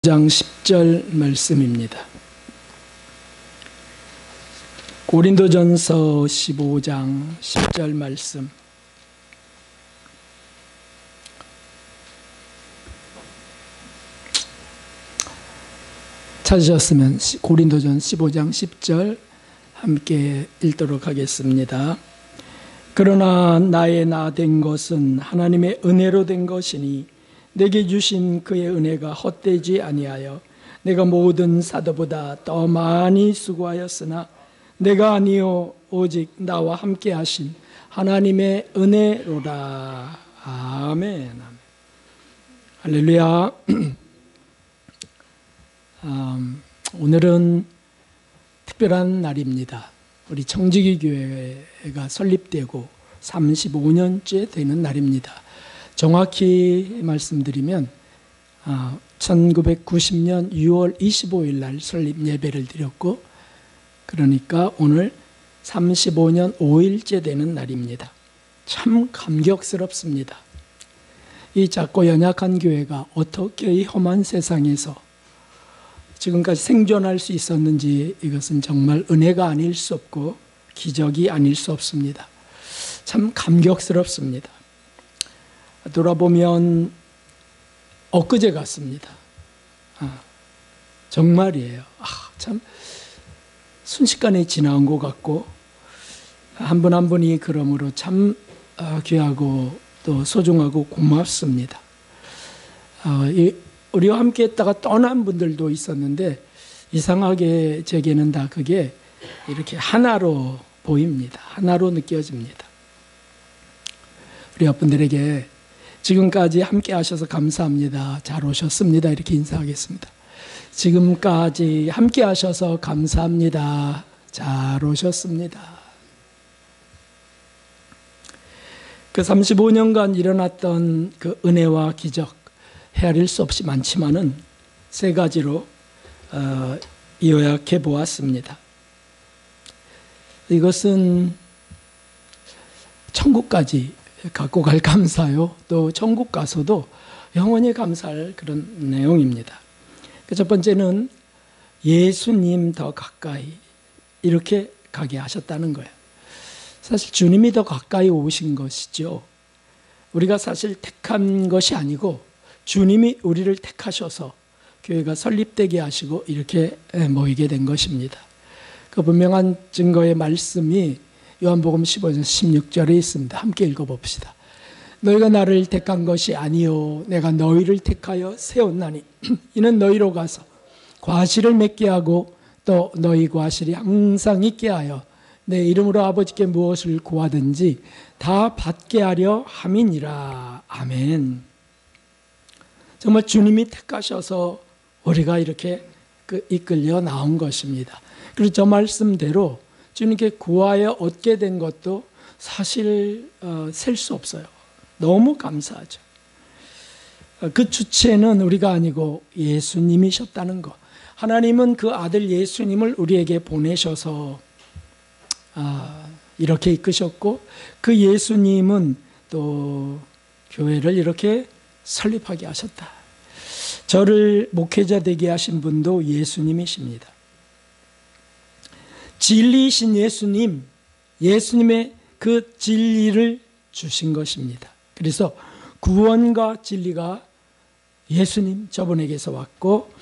장 10절 말씀입니다. 고린도전서 15장 10절 말씀. 찾으셨으면 고린도전 15장 10절 함께 읽도록 하겠습니다. 그러나 나의 나 된 것은 하나님의 은혜로 된 것이니 내게 주신 그의 은혜가 헛되지 아니하여 내가 모든 사도보다 더 많이 수고하였으나 내가 아니요 오직 나와 함께 하신 하나님의 은혜로라. 아멘. 할렐루야. 오늘은 특별한 날입니다. 우리 청지기 교회가 설립되고 35년째 되는 날입니다. 정확히 말씀드리면 1990년 6월 25일 날 설립 예배를 드렸고, 그러니까 오늘 35년 5일째 되는 날입니다. 참 감격스럽습니다. 이 작고 연약한 교회가 어떻게 이 험한 세상에서 지금까지 생존할 수 있었는지, 이것은 정말 은혜가 아닐 수 없고 기적이 아닐 수 없습니다. 참 감격스럽습니다. 돌아보면 엊그제 같습니다. 정말이에요. 참 순식간에 지나온 것 같고, 한 분 한 분이 그러므로 참 귀하고 또 소중하고 고맙습니다. 우리와 함께 했다가 떠난 분들도 있었는데 이상하게 제게는 다 그게 이렇게 하나로 보입니다. 하나로 느껴집니다. 우리 여러분들에게 지금까지 함께 하셔서 감사합니다. 잘 오셨습니다. 이렇게 인사하겠습니다. 지금까지 함께 하셔서 감사합니다. 잘 오셨습니다. 그 35년간 일어났던 그 은혜와 기적, 헤아릴 수 없이 많지만은 세 가지로 요약해 보았습니다. 이것은 천국까지 갖고 갈 감사요, 또 천국 가서도 영원히 감사할 그런 내용입니다. 첫 번째는 예수님 더 가까이 이렇게 가게 하셨다는 거예요. 사실 주님이 더 가까이 오신 것이죠. 우리가 사실 택한 것이 아니고 주님이 우리를 택하셔서 교회가 설립되게 하시고 이렇게 모이게 된 것입니다. 그 분명한 증거의 말씀이 요한복음 15장 16절에 있습니다. 함께 읽어봅시다. 너희가 나를 택한 것이 아니요 내가 너희를 택하여 세웠나니 이는 너희로 가서 과실을 맺게 하고 또 너희 과실이 항상 있게 하여 내 이름으로 아버지께 무엇을 구하든지 다 받게 하려 함이니라. 아멘. 정말 주님이 택하셔서 우리가 이렇게 이끌려 나온 것입니다. 그리고 저 말씀대로 주님께 구하여 얻게 된 것도 사실 셀 수 없어요. 너무 감사하죠. 그 주체는 우리가 아니고 예수님이셨다는 것. 하나님은 그 아들 예수님을 우리에게 보내셔서 이렇게 이끄셨고, 그 예수님은 또 교회를 이렇게 설립하게 하셨다. 저를 목회자 되게 하신 분도 예수님이십니다. 진리이신 예수님, 예수님의 그 진리를 주신 것입니다. 그래서 구원과 진리가 예수님 저분에게서 왔고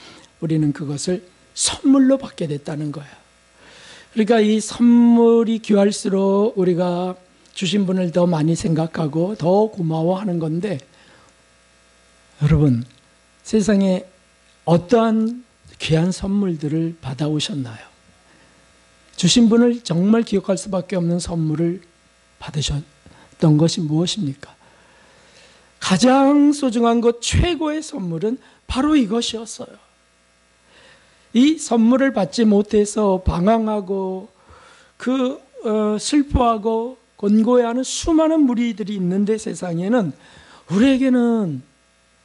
우리는 그것을 선물로 받게 됐다는 거예요. 그러니까 이 선물이 귀할수록 우리가 주신 분을 더 많이 생각하고 더 고마워하는 건데, 여러분 세상에 어떠한 귀한 선물들을 받아오셨나요? 주신 분을 정말 기억할 수밖에 없는 선물을 받으셨던 것이 무엇입니까? 가장 소중한 것, 최고의 선물은 바로 이것이었어요. 이 선물을 받지 못해서 방황하고 슬퍼하고 곤고해하는 수많은 무리들이 있는데, 세상에는 우리에게는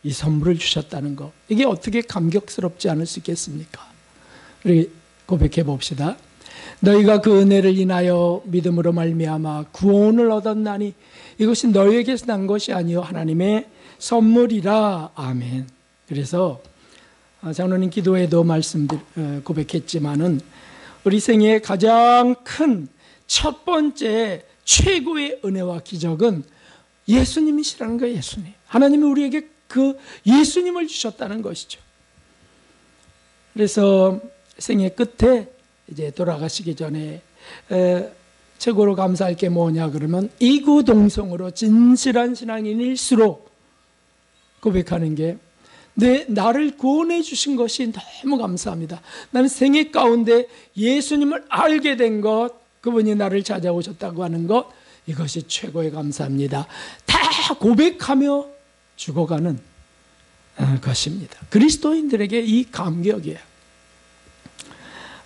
이 선물을 주셨다는 것, 이게 어떻게 감격스럽지 않을 수 있겠습니까? 우리 고백해 봅시다. 너희가 그 은혜를 인하여 믿음으로 말미암아 구원을 얻었나니 이것이 너희에게서 난 것이 아니요 하나님의 선물이라. 아멘. 그래서 장로님 기도에도 고백했지만은 우리 생애의 가장 큰 첫 번째 최고의 은혜와 기적은 예수님이시라는 거예요. 예수님. 하나님이 우리에게 그 예수님을 주셨다는 것이죠. 그래서 생애 끝에 이제 돌아가시기 전에 최고로 감사할 게 뭐냐 그러면 이구동성으로 진실한 신앙인일수록 고백하는 게 나를 구원해 주신 것이 너무 감사합니다. 나는 생애 가운데 예수님을 알게 된 것, 그분이 나를 찾아오셨다고 하는 것, 이것이 최고의 감사합니다. 다 고백하며 죽어가는 것입니다. 그리스도인들에게 이 감격이에요.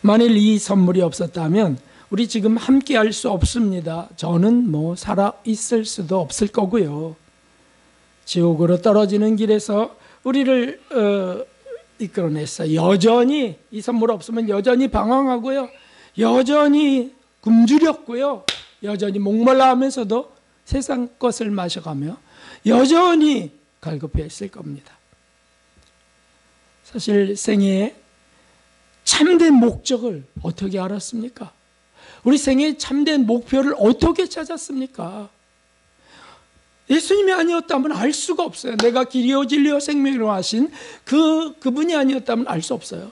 만일 이 선물이 없었다면 우리 지금 함께 할 수 없습니다. 저는 살아 있을 수도 없을 거고요. 지옥으로 떨어지는 길에서 우리를 이끌어냈어요. 여전히 이 선물 없으면 여전히 방황하고요. 여전히 굶주렸고요. 여전히 목말라 하면서도 세상 것을 마셔가며 여전히 갈급해 있을 겁니다. 사실 생애의 참된 목적을 어떻게 알았습니까? 우리 생애의 참된 목표를 어떻게 찾았습니까? 예수님이 아니었다면 알 수가 없어요. 내가 길이요 진리요 생명이라고 하신 그분이 아니었다면 알 수 없어요.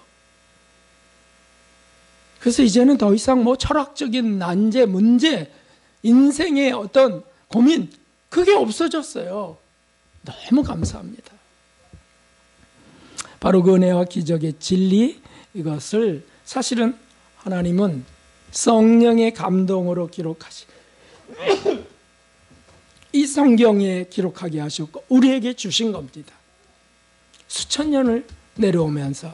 그래서 이제는 더 이상 철학적인 난제, 문제, 인생의 어떤 고민, 그게 없어졌어요. 너무 감사합니다. 바로 그 은혜와 기적의 진리, 이것을 사실은 하나님은 성령의 감동으로 기록하신 이 성경에 기록하게 하셨고 우리에게 주신 겁니다. 수천 년을 내려오면서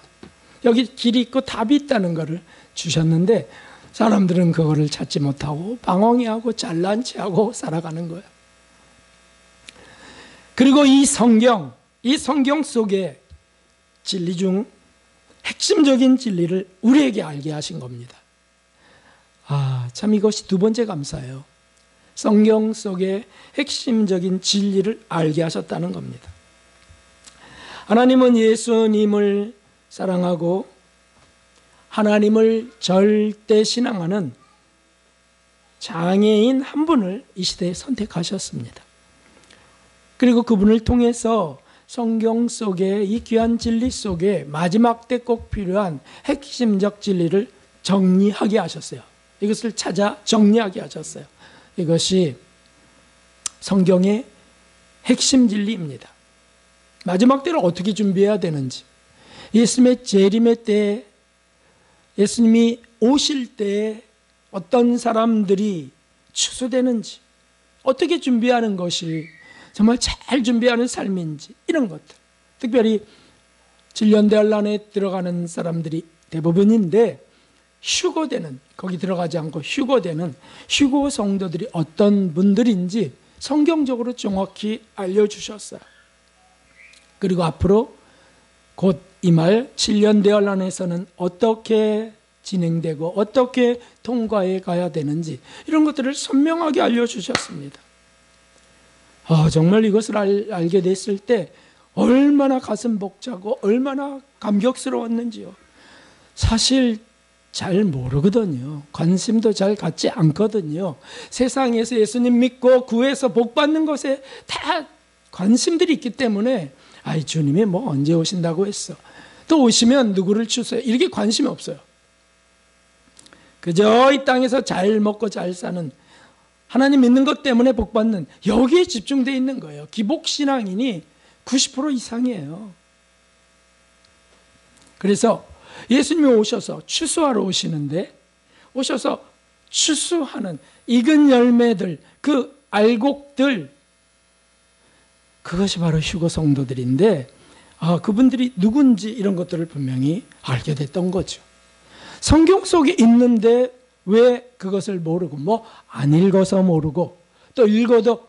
여기 길이 있고 답이 있다는 것을 주셨는데 사람들은 그거를 찾지 못하고 방황해하고 잘난 체하고 살아가는 거예요. 그리고 이 성경 속에 진리 중 핵심적인 진리를 우리에게 알게 하신 겁니다. 참 이것이 두 번째 감사예요. 성경 속의 핵심적인 진리를 알게 하셨다는 겁니다. 하나님은 예수님을 사랑하고 하나님을 절대 신앙하는 장애인 한 분을 이 시대에 선택하셨습니다. 그리고 그분을 통해서 성경 속의 이 귀한 진리 속에 마지막 때 꼭 필요한 핵심적 진리를 정리하게 하셨어요. 이것을 찾아 정리하게 하셨어요. 이것이 성경의 핵심 진리입니다. 마지막 때를 어떻게 준비해야 되는지, 예수님의 재림의 때, 예수님이 오실 때 어떤 사람들이 추수되는지, 어떻게 준비하는 것이 정말 잘 준비하는 삶인지, 이런 것들. 특별히 질련대환란에 들어가는 사람들이 대부분인데 휴거되는, 거기 들어가지 않고 휴거되는 휴거 성도들이 어떤 분들인지 성경적으로 정확히 알려주셨어요. 그리고 앞으로 곧 임할 7년대환란에서는 어떻게 진행되고 어떻게 통과해 가야 되는지, 이런 것들을 선명하게 알려주셨습니다. 정말 이것을 알게 됐을 때 얼마나 가슴 벅차고 얼마나 감격스러웠는지요. 사실 잘 모르거든요. 관심도 잘 갖지 않거든요. 세상에서 예수님 믿고 구해서 복 받는 것에 다 관심들이 있기 때문에 주님이 언제 오신다고 했어, 또 오시면 누구를 추수해, 이렇게 관심이 없어요. 그저 이 땅에서 잘 먹고 잘 사는, 하나님 믿는 것 때문에 복 받는, 여기에 집중되어 있는 거예요. 기복신앙인이 90% 이상이에요. 그래서 예수님이 오셔서 추수하러 오시는데, 오셔서 추수하는 익은 열매들, 그 알곡들, 그것이 바로 휴거 성도들인데, 그분들이 누군지 이런 것들을 분명히 알게 됐던 거죠. 성경 속에 있는데 왜 그것을 모르고, 안 읽어서 모르고, 또 읽어도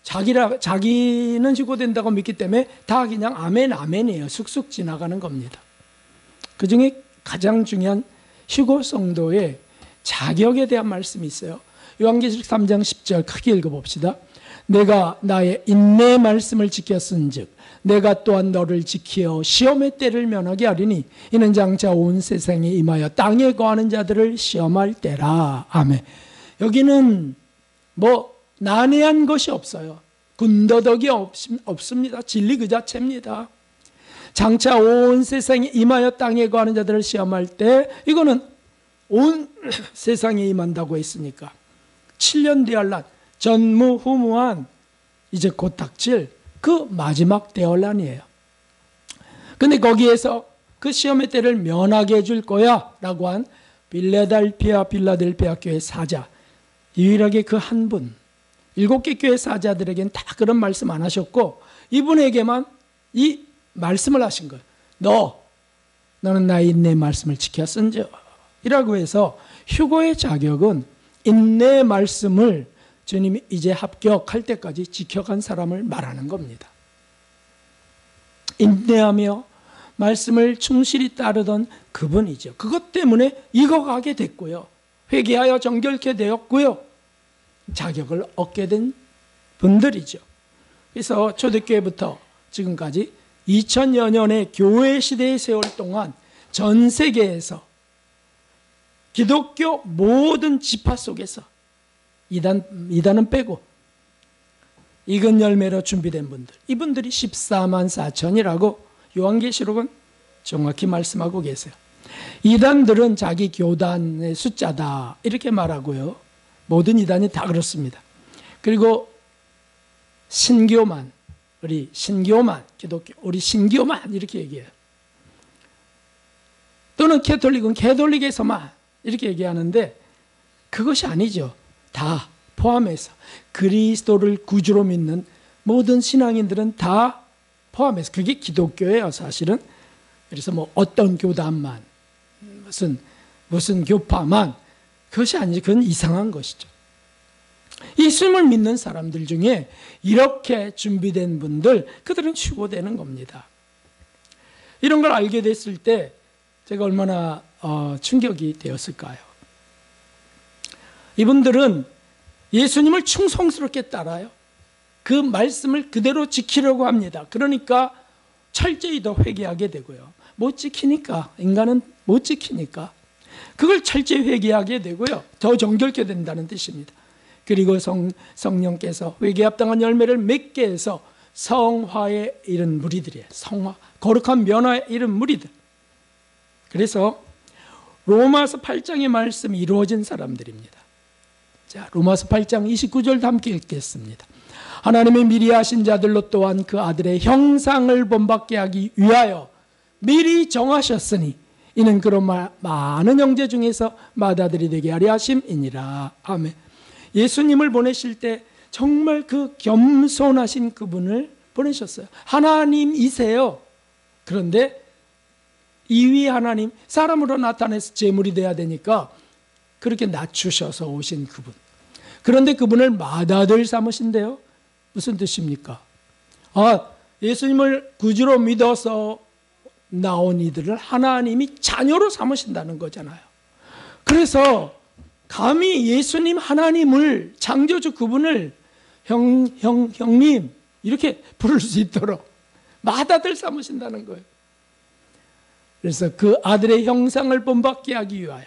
자기는 휴거된다고 믿기 때문에 다 그냥 아멘 아멘이에요. 쑥쑥 지나가는 겁니다. 그 중에 가장 중요한 휴거 성도의 자격에 대한 말씀이 있어요. 요한계시록 3장 10절 크게 읽어봅시다. 내가 나의 인내 말씀을 지켰은즉 내가 또한 너를 지키어 시험의 때를 면하게 하리니 이는 장차 온 세상에 임하여 땅에 거하는 자들을 시험할 때라. 아멘. 여기는 난해한 것이 없어요. 군더더기 없습니다. 진리 그 자체입니다. 장차 온 세상에 임하여 땅에 거하는 자들을 시험할 때, 이거는 온 세상에 임한다고 했으니까 7년 대환란, 전무후무한 이제 곧 닥칠 그 마지막 대환란이에요. 근데 거기에서 그 시험의 때를 면하게 해줄 거야 라고 한 빌라델피아 교회 사자, 유일하게 그 한 분, 7개 교회 사자들에게는 다 그런 말씀 안 하셨고 이분에게만 이 말씀을 하신 거예요. 너는 나의 인내의 말씀을 지켰은즉 이라고 해서 휴거의 자격은 인내의 말씀을 주님이 이제 합격할 때까지 지켜간 사람을 말하는 겁니다. 인내하며 말씀을 충실히 따르던 그분이죠. 그것 때문에 익어가게 됐고요. 회개하여 정결케 되었고요. 자격을 얻게 된 분들이죠. 그래서 초대교회부터 지금까지 2000여 년의 교회 시대의 세월 동안 전 세계에서 기독교 모든 지파 속에서 이단은 빼고 익은 열매로 준비된 분들, 이분들이 14만 4천이라고 요한계시록은 정확히 말씀하고 계세요. 이단들은 자기 교단의 숫자다 이렇게 말하고요. 모든 이단이 다 그렇습니다. 그리고 신교만, 우리 신교만, 기독교, 우리 신교만 이렇게 얘기해요. 또는 캐톨릭은 캐톨릭에서만 이렇게 얘기하는데 그것이 아니죠. 다 포함해서 그리스도를 구주로 믿는 모든 신앙인들은 다 포함해서 그게 기독교예요, 사실은. 그래서 어떤 교단만, 무슨 교파만, 그것이 아니지. 그건 이상한 것이죠. 예수님을 믿는 사람들 중에 이렇게 준비된 분들, 그들은 휴거되는 겁니다. 이런 걸 알게 됐을 때 제가 얼마나 충격이 되었을까요? 이분들은 예수님을 충성스럽게 따라요. 그 말씀을 그대로 지키려고 합니다. 그러니까 철저히 더 회개하게 되고요. 못 지키니까, 인간은 못 지키니까 그걸 철저히 회개하게 되고요. 더 정결케 된다는 뜻입니다. 그리고 성령께서 회개에 합당한 열매를 맺게 해서 성화에 이른 무리들이에요. 성화, 거룩한 면화에 이른 무리들. 그래서 로마서 8장의 말씀이 이루어진 사람들입니다. 자, 로마서 8장 29절도 함께 읽겠습니다. 하나님의 미리 하신 자들로 또한 그 아들의 형상을 본받게 하기 위하여 미리 정하셨으니 이는 그런 많은 형제 중에서 맏아들이 되게 하려 하심이니라. 아멘. 예수님을 보내실 때 정말 그 겸손하신 그분을 보내셨어요. 하나님이세요. 그런데 이위 하나님, 사람으로 나타내서 제물이 돼야 되니까 그렇게 낮추셔서 오신 그분. 그런데 그분을 맏아들 삼으신대요. 무슨 뜻입니까? 예수님을 구주로 믿어서 나온 이들을 하나님이 자녀로 삼으신다는 거잖아요. 그래서 감히 예수님 하나님을, 창조주 그분을 형님 이렇게 부를 수 있도록 맏아들 삼으신다는 거예요. 그래서 그 아들의 형상을 본받게 하기 위하여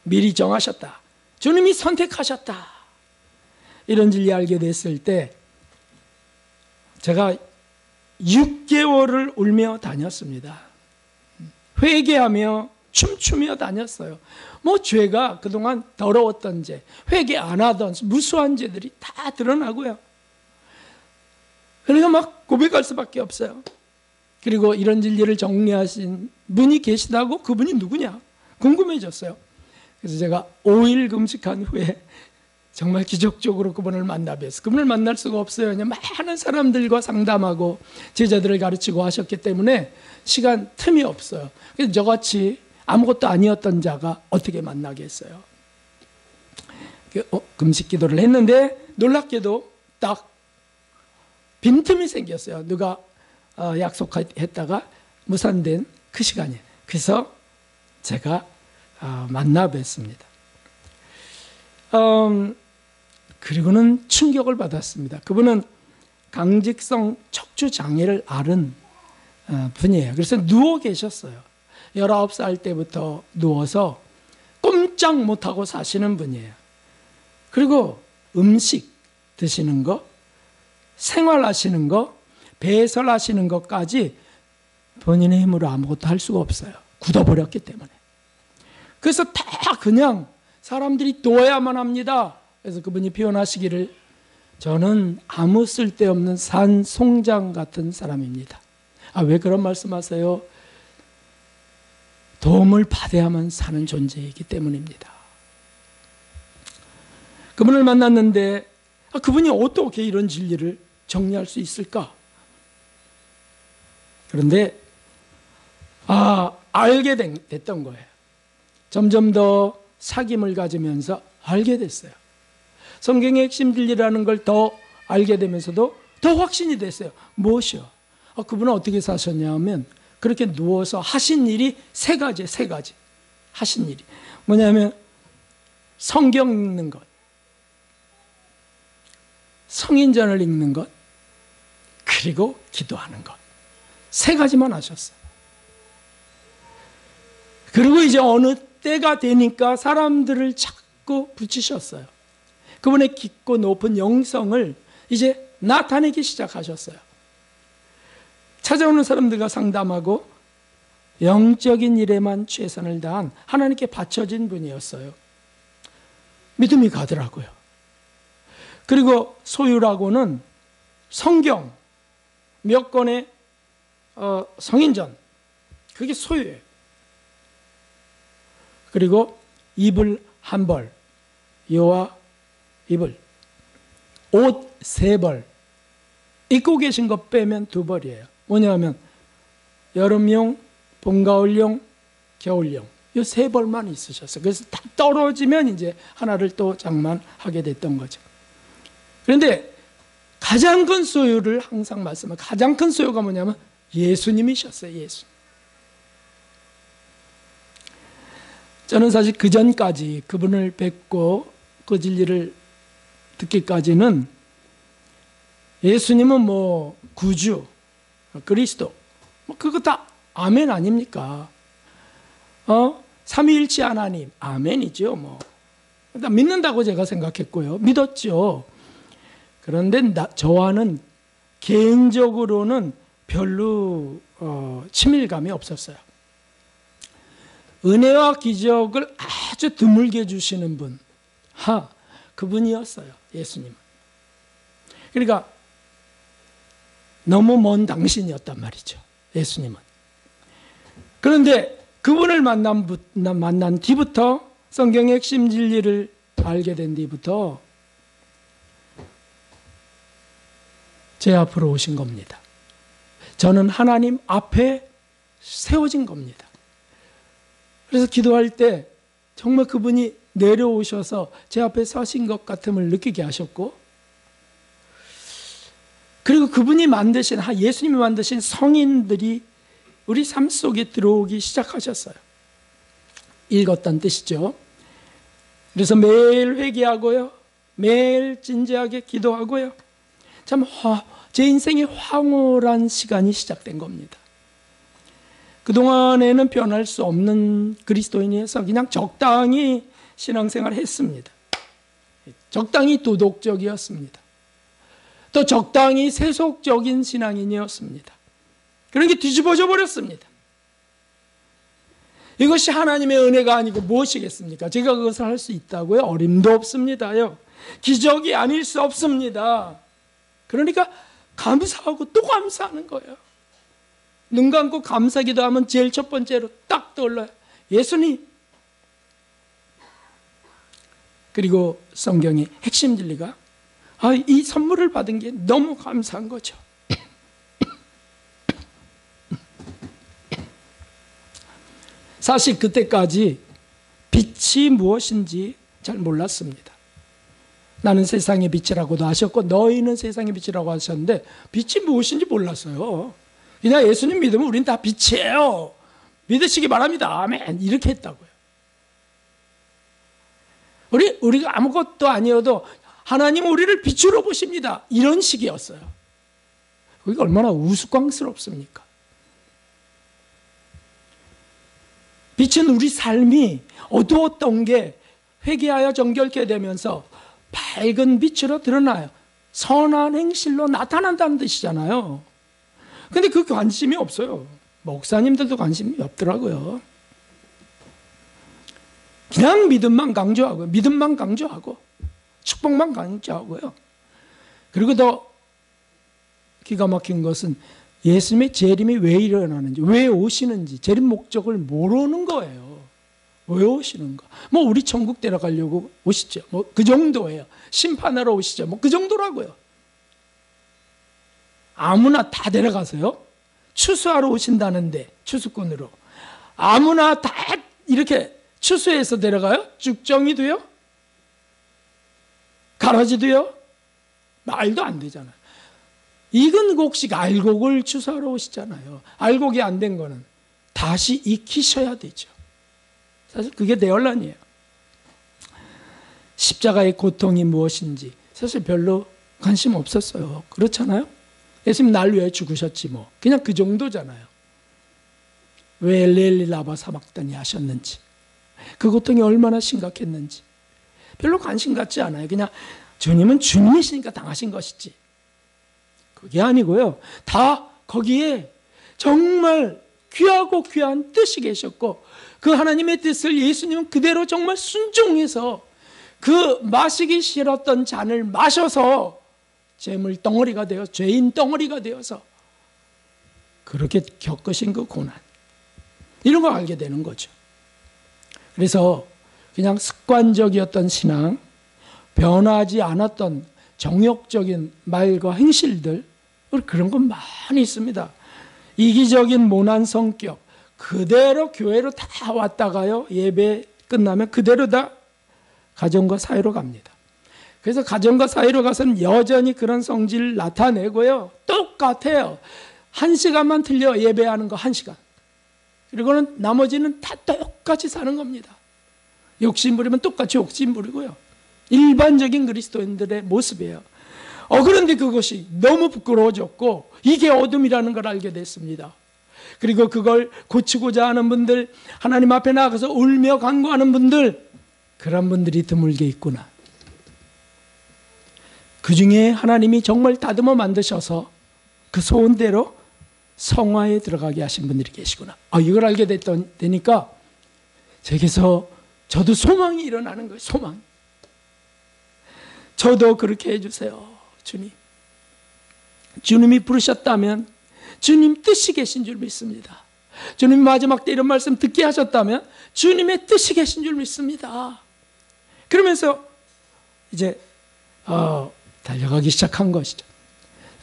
미리 정하셨다. 주님이 선택하셨다. 이런 진리 알게 됐을 때 제가 6개월을 울며 다녔습니다. 회개하며 춤추며 다녔어요. 죄가 그동안 더러웠던 죄, 회개 안 하던 무수한 죄들이 다 드러나고요. 그러니까 막 고백할 수밖에 없어요. 그리고 이런 진리를 정리하신 분이 계시다고, 그분이 누구냐 궁금해졌어요. 그래서 제가 5일 금식한 후에 정말 기적적으로 그분을 만나 뵀어요. 그분을 만날 수가 없어요. 그냥 많은 사람들과 상담하고 제자들을 가르치고 하셨기 때문에 시간 틈이 없어요. 그래서 저같이 아무것도 아니었던 자가 어떻게 만나겠어요. 금식 기도를 했는데 놀랍게도 딱 빈틈이 생겼어요. 누가 약속했다가 무산된 그 시간이에요. 그래서 제가 만나 뵀습니다. 그리고는 충격을 받았습니다. 그분은 강직성 척추 장애를 앓은 분이에요. 그래서 누워 계셨어요. 19살 때부터 누워서 꼼짝 못하고 사시는 분이에요. 그리고 음식 드시는 거, 생활하시는 거, 배설하시는 것까지 본인의 힘으로 아무것도 할 수가 없어요. 굳어버렸기 때문에. 그래서 다 그냥 사람들이 도와야만 합니다. 그래서 그분이 표현하시기를 저는 아무 쓸데없는 산 송장 같은 사람입니다. 왜 그런 말씀하세요? 도움을 받아야만 사는 존재이기 때문입니다. 그분을 만났는데 그분이 어떻게 이런 진리를 정리할 수 있을까? 그런데 알게 됐던 거예요. 점점 더 사귐을 가지면서 알게 됐어요. 성경의 핵심 진리라는 걸 더 알게 되면서도 더 확신이 됐어요. 무엇이요? 그분은 어떻게 사셨냐 하면 그렇게 누워서 하신 일이 세 가지 하신 일이 뭐냐면 성경 읽는 것, 성인전을 읽는 것, 그리고 기도하는 것. 세 가지만 하셨어요. 그리고 이제 어느 때가 되니까 사람들을 자꾸 붙이셨어요. 그분의 깊고 높은 영성을 이제 나타내기 시작하셨어요. 찾아오는 사람들과 상담하고 영적인 일에만 최선을 다한 하나님께 바쳐진 분이었어요. 믿음이 가더라고요. 그리고 소유라고는 성경 몇 권의 성인전, 그게 소유예요. 그리고 이불 한 벌, 여호와 이불, 옷 세 벌, 입고 계신 것 빼면 두 벌이에요. 뭐냐면 여름용, 봄가을용, 겨울용 이 세 벌만 있으셨어요. 그래서 다 떨어지면 이제 하나를 또 장만하게 됐던 거죠. 그런데 가장 큰 소유를 항상 말씀하고 가장 큰 소유가 뭐냐면 예수님이셨어요. 예수. 저는 사실 그 전까지 그분을 뵙고 그 진리를 듣기까지는 예수님은 뭐 구주, 그리스도, 그거 다 아멘 아닙니까? 삼위일체 하나님, 아멘이죠. 뭐 일단 믿는다고 제가 생각했고요, 믿었죠. 그런데 저와는 개인적으로는 별로 친밀감이 없었어요. 은혜와 기적을 아주 드물게 주시는 분, 그분이었어요. 예수님은. 그러니까 너무 먼 당신이었단 말이죠. 예수님은. 그런데 그분을 만난 뒤부터, 성경의 핵심 진리를 알게 된 뒤부터 제 앞으로 오신 겁니다. 저는 하나님 앞에 세워진 겁니다. 그래서 기도할 때 정말 그분이 내려오셔서 제 앞에 서신 것 같음을 느끼게 하셨고, 그리고 그분이 만드신, 예수님이 만드신 성인들이 우리 삶 속에 들어오기 시작하셨어요. 읽었다는 뜻이죠. 그래서 매일 회개하고요, 매일 진지하게 기도하고요. 참 제 인생의 황홀한 시간이 시작된 겁니다. 그동안에는 변할 수 없는 그리스도인이어서 그냥 적당히 신앙생활을 했습니다. 적당히 도덕적이었습니다. 또 적당히 세속적인 신앙인이었습니다. 그런 게 뒤집어져 버렸습니다. 이것이 하나님의 은혜가 아니고 무엇이겠습니까? 제가 그것을 할 수 있다고요? 어림도 없습니다요. 기적이 아닐 수 없습니다. 그러니까 감사하고 또 감사하는 거예요. 눈 감고 감사기도 하면 제일 첫 번째로 딱 떠올라요. 예수님. 그리고 성경의 핵심 진리가 이 선물을 받은 게 너무 감사한 거죠. 사실 그때까지 빛이 무엇인지 잘 몰랐습니다. 나는 세상의 빛이라고도 하셨고 너희는 세상의 빛이라고 하셨는데 빛이 무엇인지 몰랐어요. 그냥 예수님 믿으면 우린 다 빛이에요. 믿으시기 바랍니다. 아멘. 이렇게 했다고요. 우리가 아무것도 아니어도 하나님 우리를 빛으로 보십니다. 이런 식이었어요. 그게 얼마나 우스꽝스럽습니까? 빛은 우리 삶이 어두웠던 게 회개하여 정결케 되면서 밝은 빛으로 드러나요. 선한 행실로 나타난다는 뜻이잖아요. 근데 그 관심이 없어요. 목사님들도 관심이 없더라고요. 그냥 믿음만 강조하고, 믿음만 강조하고, 축복만 강조하고요. 그리고 더 기가 막힌 것은 예수님의 재림이 왜 일어나는지, 왜 오시는지, 재림 목적을 모르는 거예요. 왜 오시는가? 뭐 우리 천국 데려가려고 오시죠. 뭐 그 정도예요. 심판하러 오시죠. 뭐 그 정도라고요. 아무나 다 데려가세요. 추수하러 오신다는데, 추수꾼으로. 아무나 다 이렇게 추수해서 데려가요? 죽정이도요? 가라지도요? 말도 안 되잖아요. 익은 곡식 알곡을 추수하러 오시잖아요. 알곡이 안 된 거는 다시 익히셔야 되죠. 사실 그게 내언란이에요. 십자가의 고통이 무엇인지 사실 별로 관심 없었어요. 그렇잖아요? 예수님 날 위해 죽으셨지 뭐. 그냥 그 정도잖아요. 왜 엘리 라바 사박다니 하셨는지, 그 고통이 얼마나 심각했는지 별로 관심 갖지 않아요. 그냥 주님은 주님이시니까 당하신 것이지. 그게 아니고요. 다 거기에 정말 귀하고 귀한 뜻이 계셨고, 그 하나님의 뜻을 예수님은 그대로 정말 순종해서 그 마시기 싫었던 잔을 마셔서 재물 덩어리가 되어, 죄인 덩어리가 되어서 그렇게 겪으신 그 고난, 이런 걸 알게 되는 거죠. 그래서 그냥 습관적이었던 신앙, 변하지 않았던 정욕적인 말과 행실들, 그런 건 많이 있습니다. 이기적인 모난 성격, 그대로 교회로 다 왔다가요, 예배 끝나면 그대로 다 가정과 사회로 갑니다. 그래서 가정과 사회로 가서는 여전히 그런 성질을 나타내고요, 똑같아요. 1시간만 틀려, 예배하는 거 1시간. 그리고는 나머지는 다 똑같이 사는 겁니다. 욕심 부리면 똑같이 욕심 부리고요. 일반적인 그리스도인들의 모습이에요. 그런데 그것이 너무 부끄러워졌고, 이게 어둠이라는 걸 알게 됐습니다. 그리고 그걸 고치고자 하는 분들, 하나님 앞에 나가서 울며 간구하는 분들, 그런 분들이 드물게 있구나. 그 중에 하나님이 정말 다듬어 만드셔서 그 소원대로 성화에 들어가게 하신 분들이 계시구나. 이걸 알게 되니까 제게서 저도 소망이 일어나는 거예요. 소망. 저도 그렇게 해주세요, 주님. 주님이 부르셨다면 주님 뜻이 계신 줄 믿습니다. 주님 마지막 때 이런 말씀 듣게 하셨다면 주님의 뜻이 계신 줄 믿습니다. 그러면서 이제 달려가기 시작한 것이죠.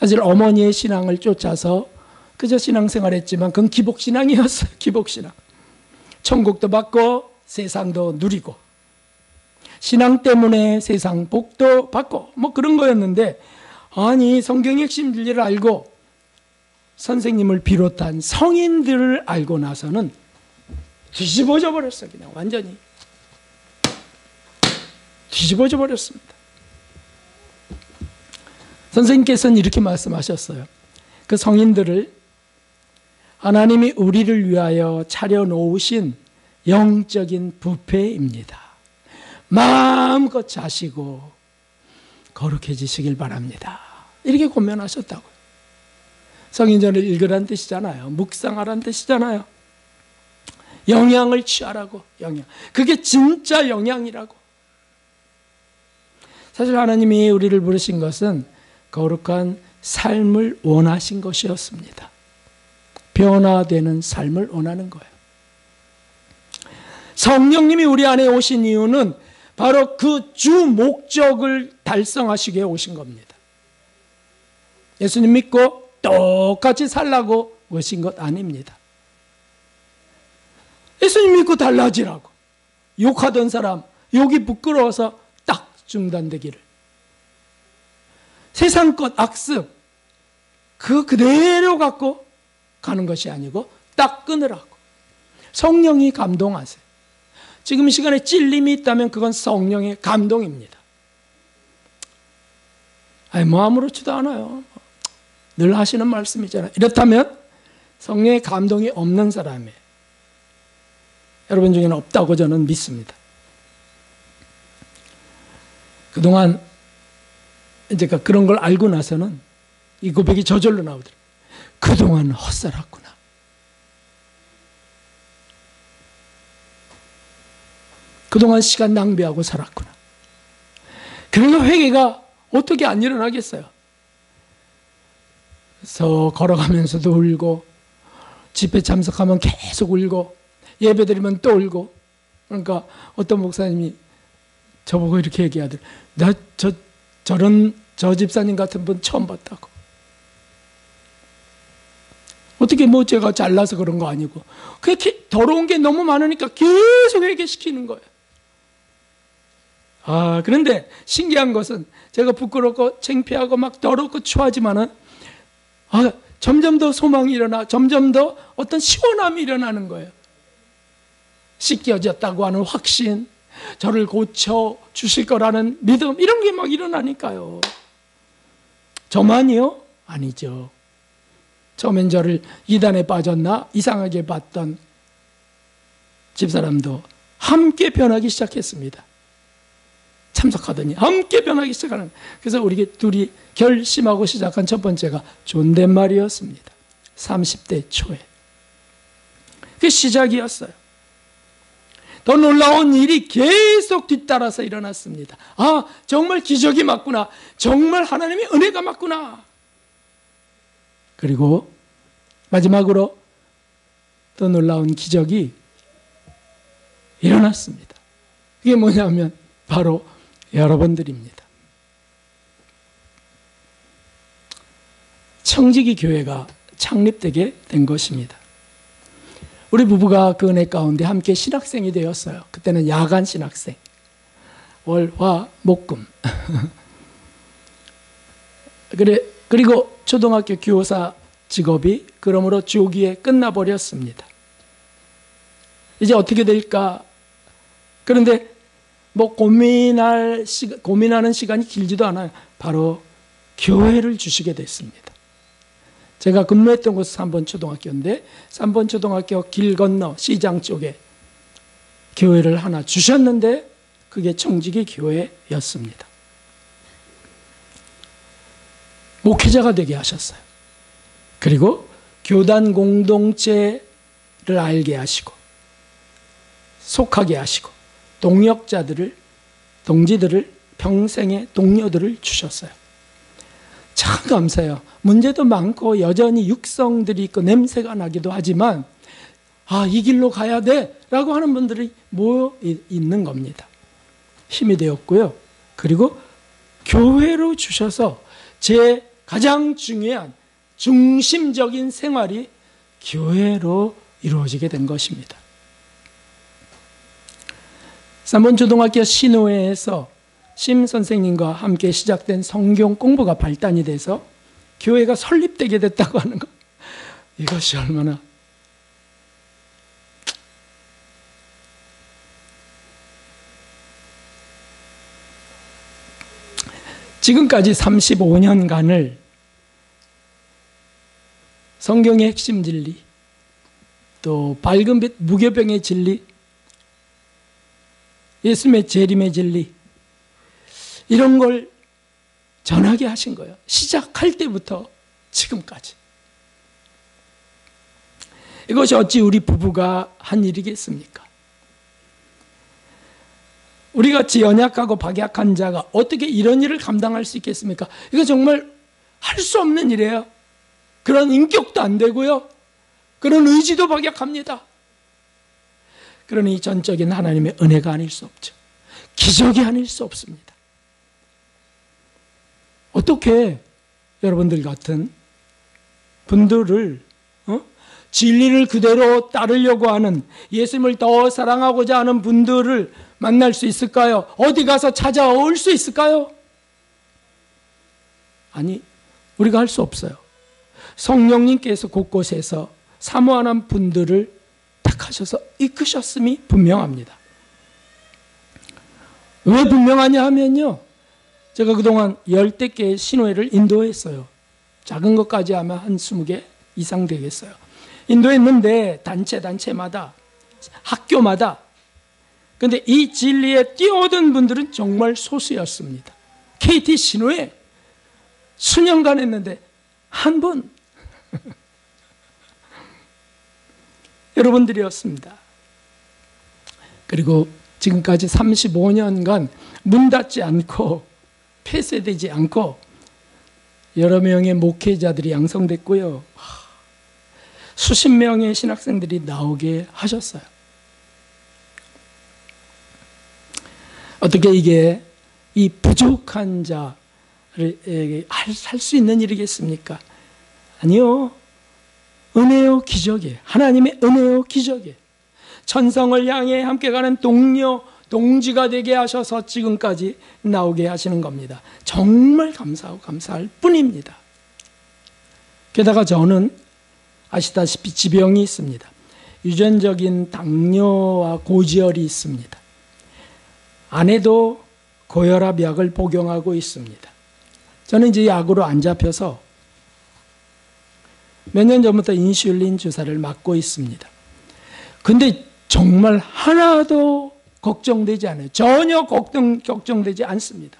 사실 어머니의 신앙을 쫓아서 그저 신앙생활했지만 그건 기복신앙이었어요. 기복신앙. 천국도 받고 세상도 누리고 신앙 때문에 세상 복도 받고 뭐 그런 거였는데, 아니 성경의 핵심 진리를 알고 선생님을 비롯한 성인들을 알고 나서는 뒤집어져 버렸어요. 그냥 완전히 뒤집어져 버렸습니다. 선생님께서는 이렇게 말씀하셨어요. 그 성인들을 하나님이 우리를 위하여 차려놓으신 영적인 뷔페입니다. 마음껏 자시고 거룩해지시길 바랍니다. 이렇게 권면하셨다고요. 성인전을 읽으란 뜻이잖아요. 묵상하란 뜻이잖아요. 영양을 취하라고. 영양. 그게 진짜 영양이라고. 사실 하나님이 우리를 부르신 것은 거룩한 삶을 원하신 것이었습니다. 변화되는 삶을 원하는 거예요. 성령님이 우리 안에 오신 이유는 바로 그 주 목적을 달성하시기 위해 오신 겁니다. 예수님 믿고 똑같이 살라고 오신 것 아닙니다. 예수님 믿고 달라지라고. 욕하던 사람, 욕이 부끄러워서 딱 중단되기를. 세상 것 악습, 그대로 갖고 가는 것이 아니고 딱 끊으라고. 성령이 감동하세요. 지금 이 시간에 찔림이 있다면 그건 성령의 감동입니다. 아니 뭐 아무렇지도 않아요. 늘 하시는 말씀이잖아요. 이렇다면 성령의 감동이 없는 사람이에요. 여러분 중에는 없다고 저는 믿습니다. 그동안 이제 그런 걸 알고 나서는 이 고백이 저절로 나오더라고요. 그동안 헛살았구나. 그동안 시간 낭비하고 살았구나. 그러니까 회개가 어떻게 안 일어나겠어요? 그래서 걸어가면서도 울고, 집회 참석하면 계속 울고, 예배 드리면 또 울고. 그러니까 어떤 목사님이 저보고 이렇게 얘기하더라고요. 나 저 집사님 같은 분 처음 봤다고. 어떻게 뭐 제가 잘나서 그런 거 아니고, 그렇게 더러운 게 너무 많으니까 계속 회개시키는 거예요. 그런데 신기한 것은 제가 부끄럽고 창피하고 막 더럽고 추하지만은 점점 더 소망이 일어나, 점점 더 어떤 시원함이 일어나는 거예요. 씻겨졌다고 하는 확신, 저를 고쳐 주실 거라는 믿음, 이런 게 막 일어나니까요. 저만이요? 아니죠. 처음엔 저를 이단에 빠졌나 이상하게 봤던 집사람도 함께 변하기 시작했습니다. 참석하더니 함께 변하기 시작하는. 그래서 우리 둘이 결심하고 시작한 첫 번째가 존댓말이었습니다. 30대 초에. 그게 시작이었어요. 더 놀라운 일이 계속 뒤따라서 일어났습니다. 정말 기적이 맞구나. 정말 하나님의 은혜가 맞구나. 그리고 마지막으로 더 놀라운 기적이 일어났습니다. 그게 뭐냐면 바로 여러분들입니다. 청지기 교회가 창립되게 된 것입니다. 우리 부부가 그 은혜 가운데 함께 신학생이 되었어요. 그때는 야간 신학생. 월, 화, 목, 금. 그리고 초등학교 교사 직업이 그러므로 조기에 끝나버렸습니다. 이제 어떻게 될까? 그런데 뭐 고민하는 시간이 길지도 않아요. 바로 교회를 주시게 됐습니다. 제가 근무했던 곳은 3번 초등학교인데 3번 초등학교 길 건너 시장 쪽에 교회를 하나 주셨는데 그게 청지기 교회였습니다. 목회자가 되게 하셨어요. 그리고 교단 공동체를 알게 하시고 속하게 하시고 동지들을 평생의 동료들을 주셨어요. 참 감사해요. 문제도 많고 여전히 육성들이 있고 냄새가 나기도 하지만 이 길로 가야 돼 라고 하는 분들이 모여 있는 겁니다. 힘이 되었고요. 그리고 교회로 주셔서 제 가장 중요한 중심적인 생활이 교회로 이루어지게 된 것입니다. 3번 초등학교 신호회에서 심 선생님과 함께 시작된 성경 공부가 발단이 돼서 교회가 설립되게 됐다고 하는 것. 이것이 얼마나 지금까지 35년간을 성경의 핵심 진리, 또 밝은 빛 무교병의 진리, 예수님의 재림의 진리, 이런 걸 전하게 하신 거예요. 시작할 때부터 지금까지. 이것이 어찌 우리 부부가 한 일이겠습니까? 우리같이 연약하고 박약한 자가 어떻게 이런 일을 감당할 수 있겠습니까? 이거 정말 할 수 없는 일이에요. 그런 인격도 안 되고요. 그런 의지도 박약합니다. 그러니 전적인 하나님의 은혜가 아닐 수 없죠. 기적이 아닐 수 없습니다. 어떻게 여러분들 같은 분들을 진리를 그대로 따르려고 하는, 예수님을 더 사랑하고자 하는 분들을 만날 수 있을까요? 어디 가서 찾아올 수 있을까요? 아니, 우리가 할 수 없어요. 성령님께서 곳곳에서 사모하는 분들을 택하셔서 이끄셨음이 분명합니다. 왜 분명하냐 하면요, 제가 그동안 10대 개의 신호회를 인도했어요. 작은 것까지 하면 한 20개 이상 되겠어요. 인도했는데 단체마다 학교마다. 근데 이 진리에 뛰어오던 분들은 정말 소수였습니다. KT 신호회 수년간 했는데 한 분 여러분들이었습니다. 그리고 지금까지 35년간 문 닫지 않고 폐쇄되지 않고 여러 명의 목회자들이 양성됐고요. 수십 명의 신학생들이 나오게 하셨어요. 어떻게 이게 이 부족한 자를 할 수 있는 일이겠습니까? 아니요. 은혜요 기적이에요. 하나님의 은혜요 기적이에요. 천성을 향해 함께 가는 동료, 동지가 되게 하셔서 지금까지 나오게 하시는 겁니다. 정말 감사하고 감사할 뿐입니다. 게다가 저는 아시다시피 지병이 있습니다. 유전적인 당뇨와 고지혈이 있습니다. 아내도 고혈압 약을 복용하고 있습니다. 저는 이제 약으로 안 잡혀서 몇 년 전부터 인슐린 주사를 맞고 있습니다. 근데 정말 하나도 걱정되지 않아요. 전혀 걱정되지 않습니다.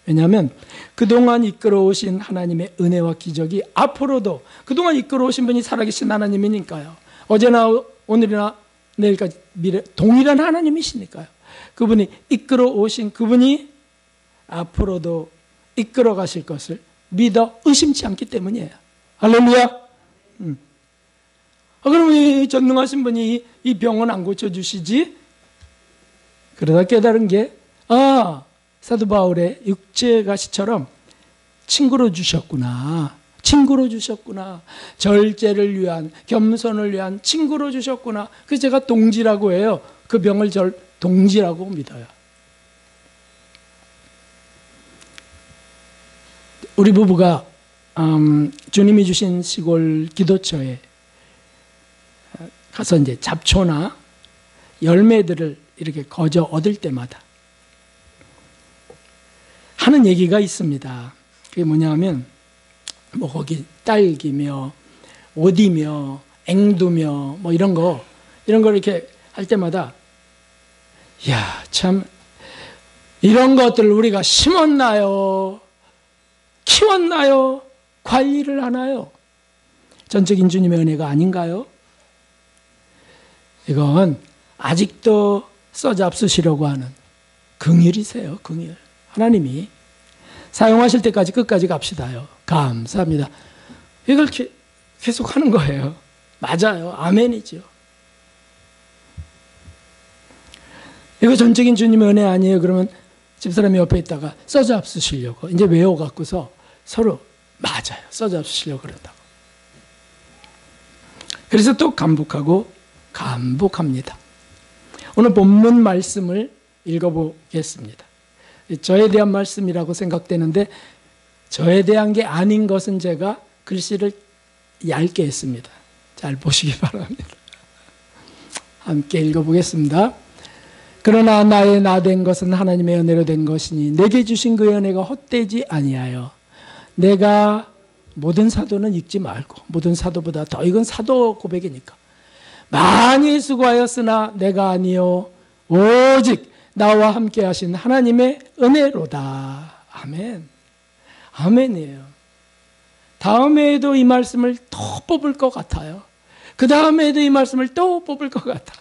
왜냐하면 그동안 이끌어오신 하나님의 은혜와 기적이 앞으로도 그동안 이끌어오신 분이 살아계신 하나님이니까요. 어제나 오늘이나 내일까지 미래 동일한 하나님이시니까요. 그분이 이끌어오신 그분이 앞으로도 이끌어 가실 것을 믿어 의심치 않기 때문이에요. 할렐루야. 그럼 이 전능하신 분이 이 병은 안 고쳐주시지? 그러다 깨달은 게 사도 바울의 육체가시처럼 친구로 주셨구나. 친구로 주셨구나. 절제를 위한, 겸손을 위한 친구로 주셨구나. 그래서 제가 동지라고 해요. 그 병을 절 동지라고 믿어요. 우리 부부가 주님이 주신 시골 기도처에 가서 이제 잡초나 열매들을 이렇게 거저 얻을 때마다 하는 얘기가 있습니다. 그게 뭐냐면 뭐 거기 딸기며 오디며 앵두며 뭐 이런 거 이렇게 할 때마다 야, 참 이런 것들을 우리가 심었나요? 키웠나요? 관리를 하나요? 전적인 주님의 은혜가 아닌가요? 이건 아직도 써잡수시려고 하는 긍휼이세요. 긍휼. 하나님이 사용하실 때까지 끝까지 갑시다요. 감사합니다. 이걸 계속 하는 거예요. 맞아요. 아멘이죠. 이거 전적인 주님의 은혜 아니에요? 그러면 집사람이 옆에 있다가 써잡수시려고 이제 외워갖고서 서로 맞아요. 써잡수시려고 그런다고. 그래서 또 반복합니다. 오늘 본문 말씀을 읽어보겠습니다. 저에 대한 말씀이라고 생각되는데 저에 대한 게 아닌 것은 제가 글씨를 얇게 했습니다. 잘 보시기 바랍니다. 함께 읽어보겠습니다. 그러나 나의 나 된 것은 하나님의 은혜로 된 것이니 내게 주신 그 은혜가 헛되지 아니하여 내가 모든 사도는 읽지 말고 모든 사도보다 더 이건 사도 고백이니까 많이 수고하였으나 내가 아니요 오직 나와 함께 하신 하나님의 은혜로다. 아멘. 아멘이에요. 다음에도 이 말씀을 또 뽑을 것 같아요. 그 다음에도 이 말씀을 또 뽑을 것 같아요.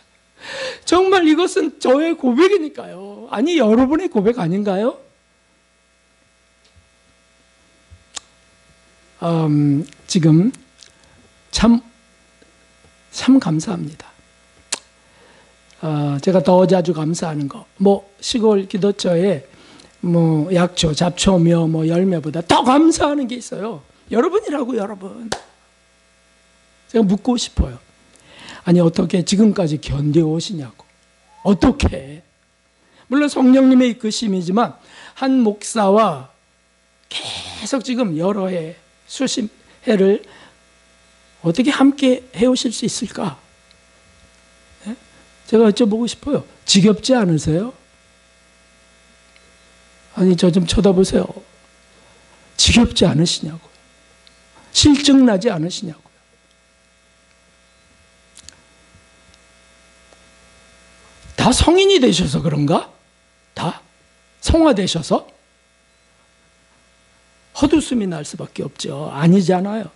정말 이것은 저의 고백이니까요. 아니 여러분의 고백 아닌가요? 지금 참 감사합니다. 제가 더 자주 감사하는 거, 뭐 시골 기도처에 뭐 약초, 잡초며 뭐 열매보다 더 감사하는 게 있어요. 여러분이라고 여러분. 제가 묻고 싶어요. 아니 어떻게 지금까지 견뎌오시냐고. 어떻게? 물론 성령님의 이끄심이지만 한 목사와 계속 지금 여러 해, 수십 해를 어떻게 함께 해오실 수 있을까? 제가 여쭤보고 싶어요. 지겹지 않으세요? 아니, 저 좀 쳐다보세요. 지겹지 않으시냐고요. 실증나지 않으시냐고요. 다 성인이 되셔서 그런가? 다 성화되셔서? 헛웃음이 날 수밖에 없죠. 아니잖아요.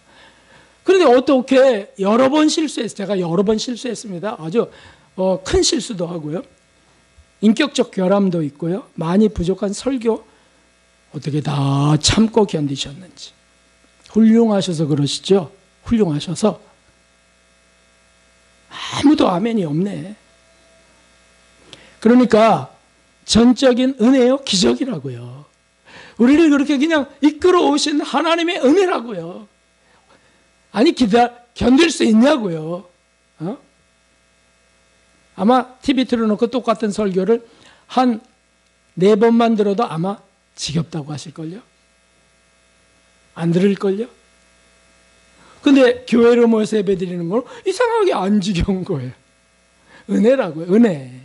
그런데 어떻게 여러 번 실수했어요. 제가 여러 번 실수했습니다. 아주 큰 실수도 하고요. 인격적 결함도 있고요. 많이 부족한 설교 어떻게 다 참고 견디셨는지. 훌륭하셔서 그러시죠. 훌륭하셔서. 아무도 아멘이 없네. 그러니까 전적인 은혜요, 기적이라고요. 우리를 그렇게 그냥 이끌어 오신 하나님의 은혜라고요. 아니, 견딜 수 있냐고요. 아마 TV 틀어놓고 똑같은 설교를 한 4번만 들어도 아마 지겹다고 하실걸요. 안 들을걸요. 근데 교회로 모여서 예배 드리는 걸 이상하게 안 지겨운 거예요. 은혜라고요. 은혜.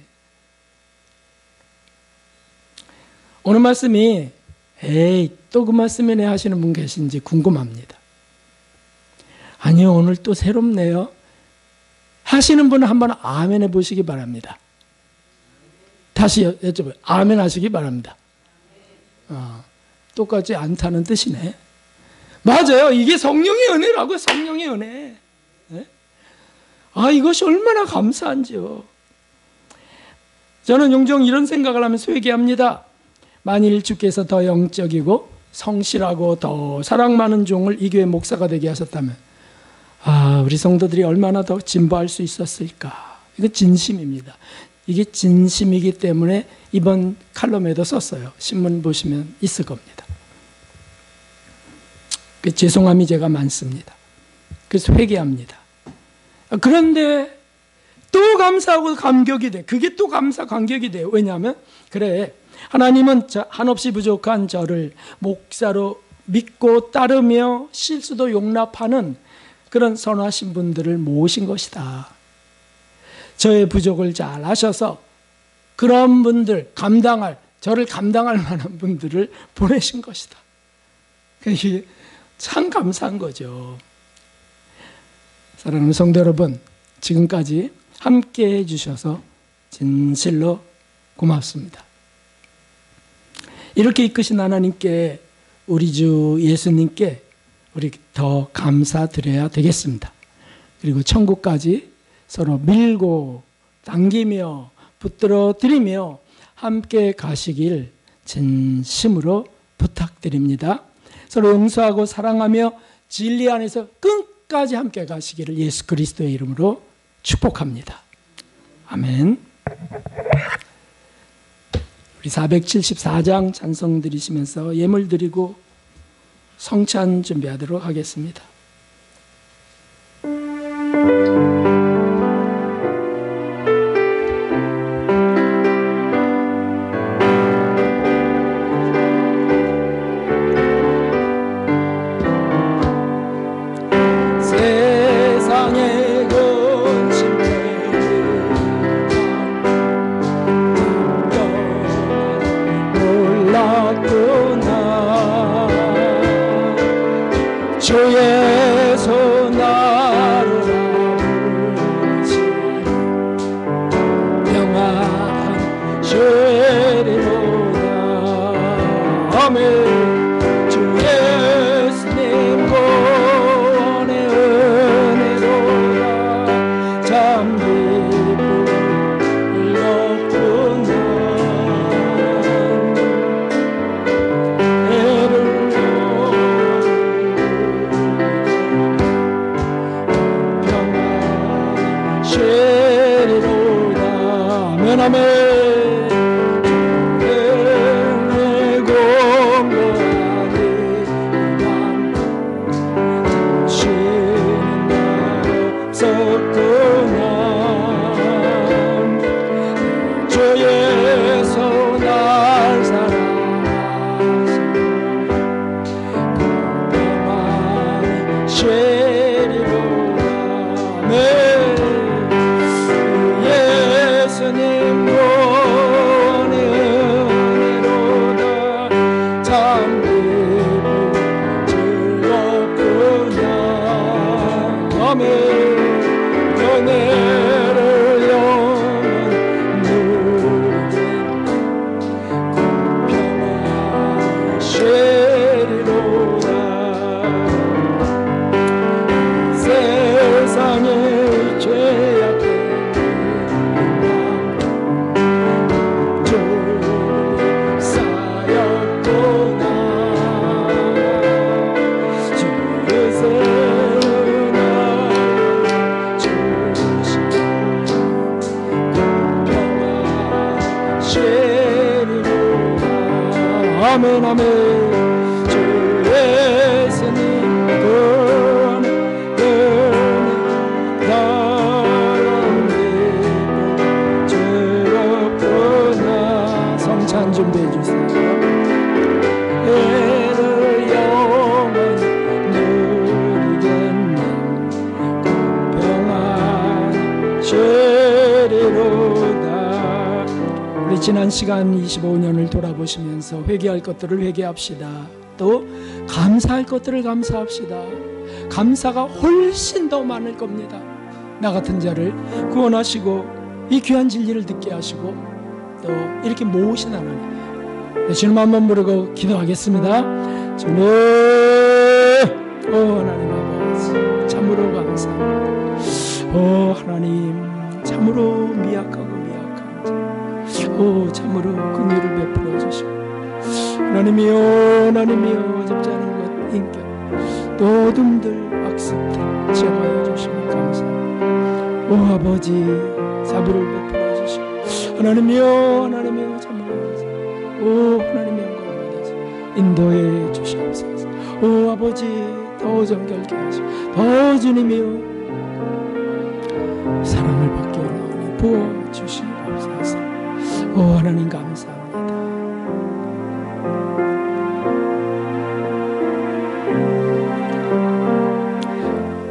오늘 말씀이 에이, 또 그 말씀이네 하시는 분 계신지 궁금합니다. 아니요, 오늘 또 새롭네요 하시는 분은 한번 아멘 해보시기 바랍니다. 다시 여쭤봐요. 아멘 하시기 바랍니다. 똑같이 않다는 뜻이네. 맞아요. 이게 성령의 은혜라고요. 성령의 은혜. 네? 이것이 얼마나 감사한지요. 저는 종종 이런 생각을 하면서 회개합니다. 만일 주께서 더 영적이고 성실하고 더 사랑 많은 종을 이 교회 목사가 되게 하셨다면 우리 성도들이 얼마나 더 진보할 수 있었을까. 이거 진심입니다. 이게 진심이기 때문에 이번 칼럼에도 썼어요. 신문 보시면 있을 겁니다. 죄송함이 제가 많습니다. 그래서 회개합니다. 그런데 또 감사하고 감격이 돼. 그게 또 감격이 돼요. 왜냐하면 그래, 하나님은 한없이 부족한 저를 목사로 믿고 따르며 실수도 용납하는 그런 선하신 분들을 모으신 것이다. 저의 부족을 잘 아셔서 그런 분들 저를 감당할 만한 분들을 보내신 것이다. 이게 참 감사한 거죠. 사랑하는 성도 여러분, 지금까지 함께 해주셔서 진실로 고맙습니다. 이렇게 이끄신 하나님께, 우리 주 예수님께 우리 더 감사드려야 되겠습니다. 그리고 천국까지 서로 밀고 당기며 붙들어 드리며 함께 가시길 진심으로 부탁드립니다. 서로 용서하고 사랑하며 진리 안에서 끝까지 함께 가시기를 예수 그리스도의 이름으로 축복합니다. 아멘. 우리 474장 찬송 드리시면서 예물 드리고 성찬 준비하도록 하겠습니다. 주의 손 나를 아버지 평안 주리로다. 아멘. 주 예수님 구원의 은혜로다. 참 기쁨을 얻구나. 아멘. 내 공고하니 주는 나 없었구나. 주의 손 날 사랑하시고 평안히 쉬리로다. 예수님 아멘 아멘. 주 예수님 성찬 준비해 주세요. 애를 영원히 누리겠네. 공평한 죄리로다. 우리 지난 시간 25년을 돌아보시면서 회개할 것들을 회개합시다. 또 감사할 것들을 감사합시다. 감사가 훨씬 더 많을 겁니다. 나 같은 자를 구원하시고 이 귀한 진리를 듣게 하시고 또 이렇게 모으신 하나님, 주님 한번 부르고 기도하겠습니다. 주님, 하나님 아버지 참으로 감사합니다. 하나님 참으로 미약하고 미약한 자, 참으로 긍휼을 베풀어 주시고 하나님이여, 하나님이여, 어줍지 않은 것 인격 또 어둠들 악습들 제거하여 주시니 감사합니다. 아버지 자비를 베풀어 주시고 하나님이여, 하나님이여, 참으로 감사합니다. 하나님의 영광을 받아서 인도해 주시옵소서. 아버지 더 정결케 하시고 더 주님이여 사랑을 받기 원하오니 부어 주시옵소서. 하나님 감사합니다.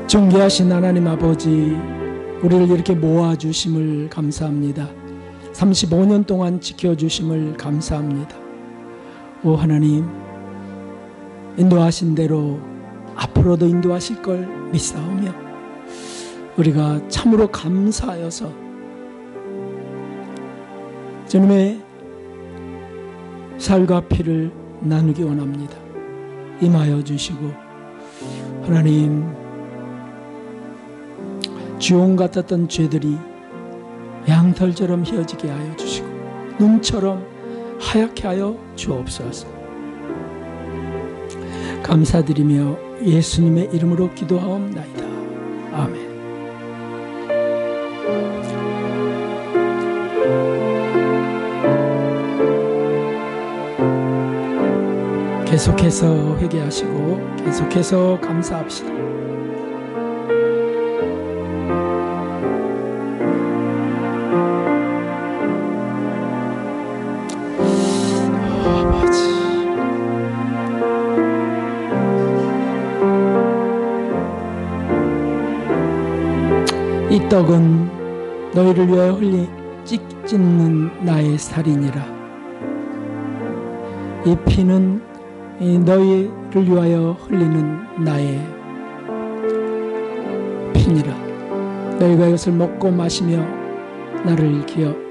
존귀하신 하나님 아버지, 우리를 이렇게 모아주심을 감사합니다. 35년 동안 지켜주심을 감사합니다. 하나님, 인도하신 대로 앞으로도 인도하실 걸 믿사오며 우리가 참으로 감사하여서 주님의 살과 피를 나누기 원합니다. 임하여 주시고 하나님, 주홍 같았던 죄들이 양털처럼 휘어지게 하여 주시고 눈처럼 하얗게 하여 주옵소서. 감사드리며 예수님의 이름으로 기도하옵나이다. 아멘. 계속해서 회개하시고 계속해서 감사합시다. 이 떡은 너희를 위하여 찢는 나의 살이니라. 이 피는 너희를 위하여 흘리는 나의 피니라. 너희가 이것을 먹고 마시며 나를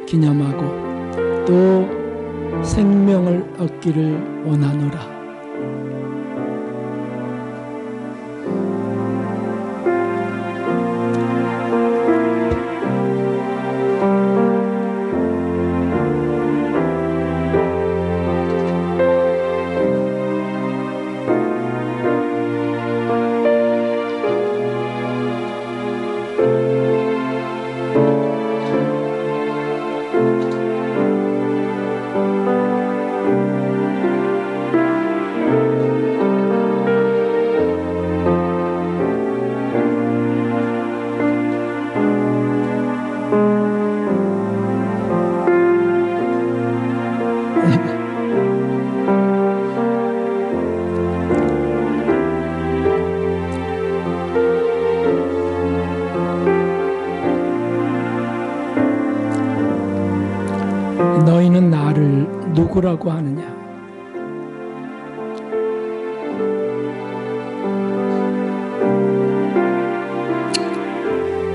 기념하고 또 생명을 얻기를 원하노라. 너희는 나를 누구라고 하느냐?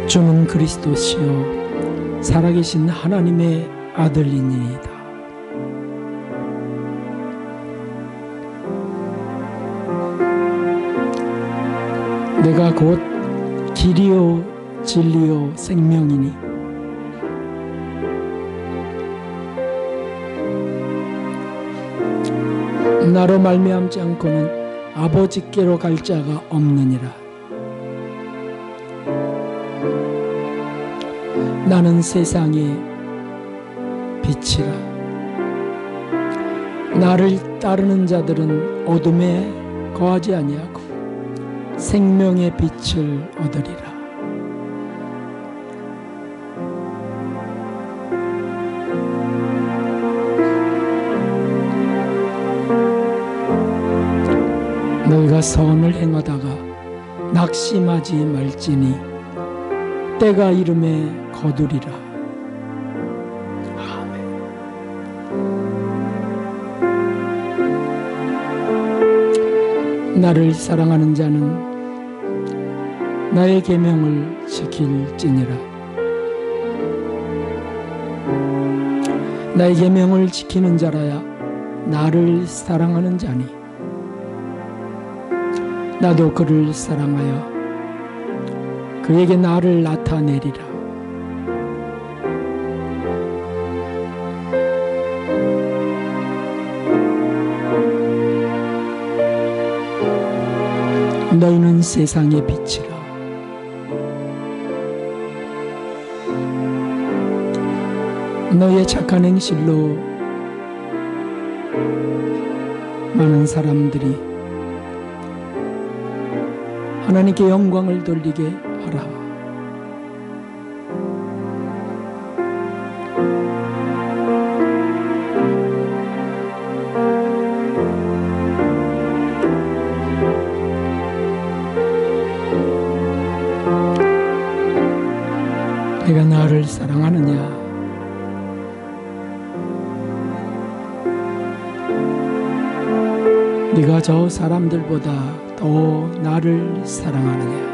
주는 그리스도시요 살아계신 하나님의 아들이니이다. 내가 곧 길이요 진리요 생명이니 나로 말미암지 않고는 아버지께로 갈 자가 없느니라. 나는 세상의 빛이라. 나를 따르는 자들은 어둠에 거하지 아니하고 생명의 빛을 얻으리라. 너희가 선을 행하다가 낙심하지 말지니 때가 이름에 거두리라. 아멘. 나를 사랑하는 자는 나의 계명을 지킬지니라. 나의 계명을 지키는 자라야 나를 사랑하는 자니 나도 그를 사랑하여 그에게 나를 나타내리라. 너희는 세상의 빛이라. 너희의 착한 행실로 많은 사람들이 하나님께 영광을 돌리게 하라. 내가 나를 사랑하느냐? 네가 저 사람들보다 더 나를 사랑하느냐?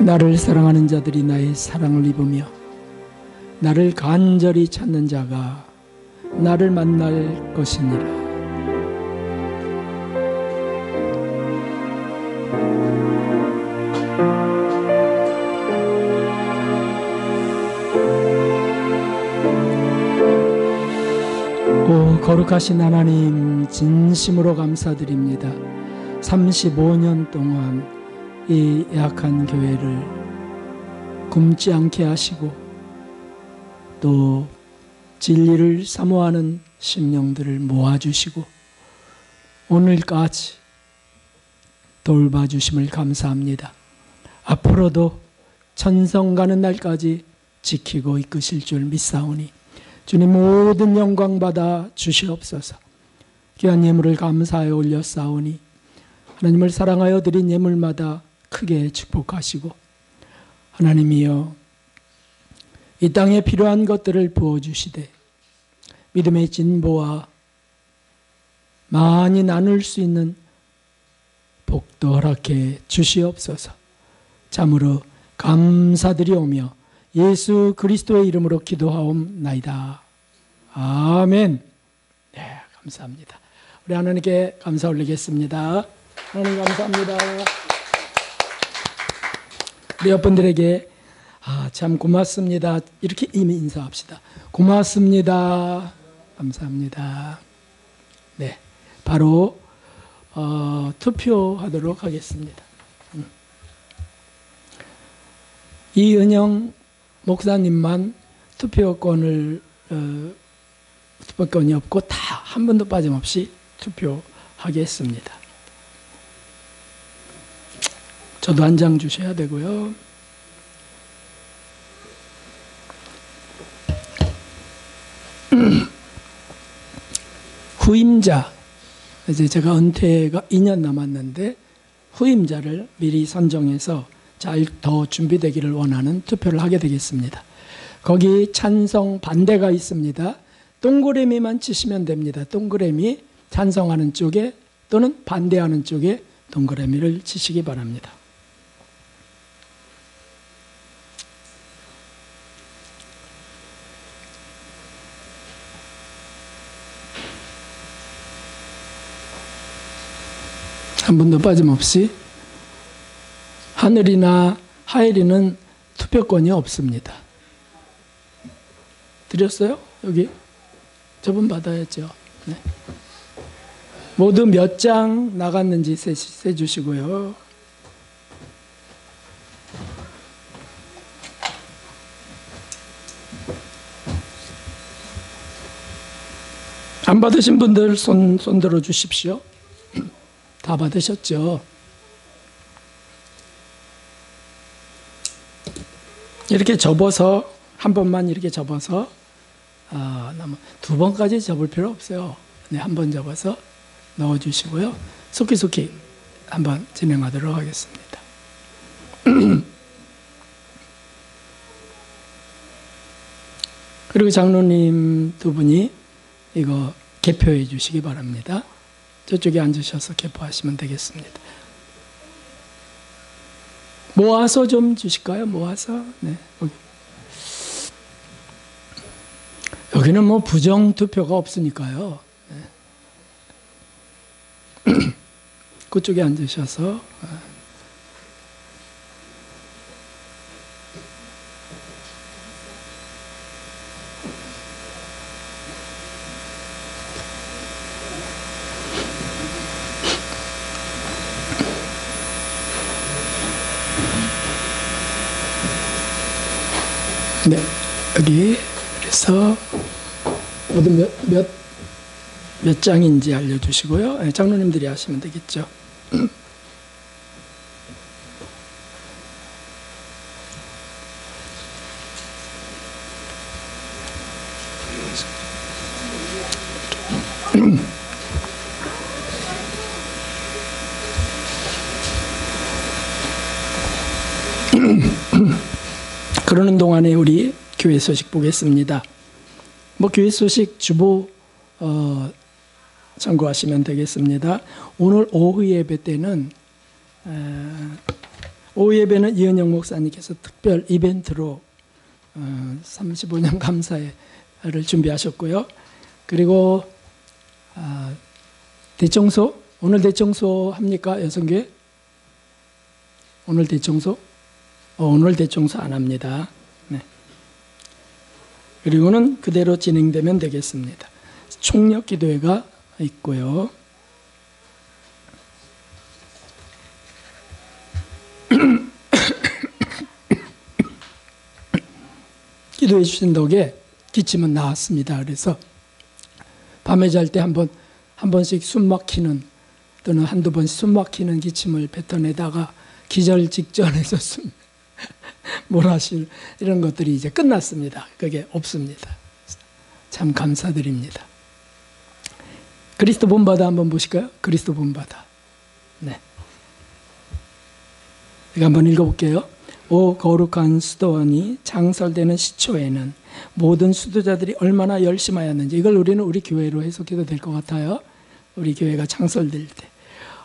나를 사랑하는 자들이 나의 사랑을 입으며 나를 간절히 찾는 자가 나를 만날 것이니라. 오 거룩하신 하나님, 진심으로 감사드립니다. 35년 동안 이 약한 교회를 굶지 않게 하시고 또 진리를 사모하는 심령들을 모아주시고 오늘까지 돌봐주심을 감사합니다. 앞으로도 천성 가는 날까지 지키고 이끄실 줄 믿사오니 주님 모든 영광 받아 주시옵소서. 귀한 예물을 감사하여 올렸사오니 하나님을 사랑하여 드린 예물마다 크게 축복하시고 하나님이여 이 땅에 필요한 것들을 부어주시되 믿음의 진보와 많이 나눌 수 있는 복도 허락해 주시옵소서. 참으로 감사드리오며 예수 그리스도의 이름으로 기도하옵나이다. 아멘. 네, 감사합니다. 우리 하나님께 감사 올리겠습니다. 하나님 감사합니다. 우리 옆분들에게 참 고맙습니다. 이렇게 이미 인사합시다. 고맙습니다. 감사합니다. 네, 바로 투표하도록 하겠습니다. 이은영 목사님만 투표권이 없고 다 한 분도 빠짐없이 투표하겠습니다. 저도 한 장 주셔야 되고요. 후임자, 이제 제가 은퇴가 2년 남았는데 후임자를 미리 선정해서 잘 더 준비되기를 원하는 투표를 하게 되겠습니다. 거기 찬성 반대가 있습니다. 동그라미만 치시면 됩니다. 동그라미 찬성하는 쪽에 또는 반대하는 쪽에 동그라미를 치시기 바랍니다. 한 분도 빠짐없이. 하늘이나 하엘이는 투표권이 없습니다. 드렸어요? 여기? 저분 받아야죠. 네. 모두 몇 장 나갔는지 세주시고요. 안 받으신 분들 손 들어 주십시오. 다 받으셨죠? 이렇게 접어서 한 번만 이렇게 접어서 두 번까지 접을 필요 없어요. 네, 한 번 접어서 넣어주시고요. 속히 한번 진행하도록 하겠습니다. 그리고 장로님 두 분이 이거 개표해 주시기 바랍니다. 저쪽에 앉으셔서 개표하시면 되겠습니다. 모아서 좀 주실까요? 모아서. 네. 여기는 뭐 부정 투표가 없으니까요. 네. 그쪽에 앉으셔서. 네, 여기 그래서 모두 몇 장인지 알려주시고요. 네, 장로님들이 하시면 되겠죠. 그러는 동안에 우리 교회 소식 보겠습니다. 뭐 교회 소식 주보 참고하시면 되겠습니다. 오늘 오후 예배 때는 오후 예배는 이은영 목사님께서 특별 이벤트로 35년 감사회를 준비하셨고요. 그리고 대청소 오늘 대청소 합니까? 여성교회? 오늘 대청소? 오늘 대청소 안 합니다. 네. 그리고는 그대로 진행되면 되겠습니다. 총력 기도회가 있고요. 기도해 주신 덕에 기침은 나았습니다. 그래서 밤에 잘 때 한 번씩 숨 막히는 또는 한두 번씩 숨 막히는 기침을 뱉어내다가 기절 직전에 섰습니다. 몰아실 이런 것들이 이제 끝났습니다. 그게 없습니다. 참 감사드립니다. 그리스도 본받아 한번 보실까요? 그리스도 본받아. 네. 제가 한번 읽어볼게요. 오 거룩한 수도원이 창설되는 시초에는 모든 수도자들이 얼마나 열심하였는지, 이걸 우리는 우리 교회로 해석해도 될 것 같아요. 우리 교회가 창설될 때